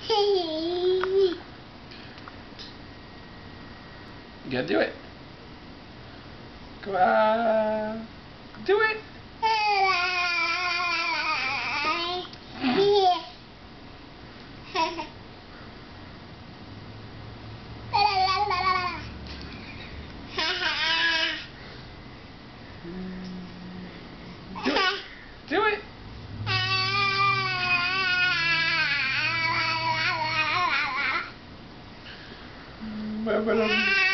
You gotta do it. Come on. Do it. Do it. Do it. Ba-ba-dum.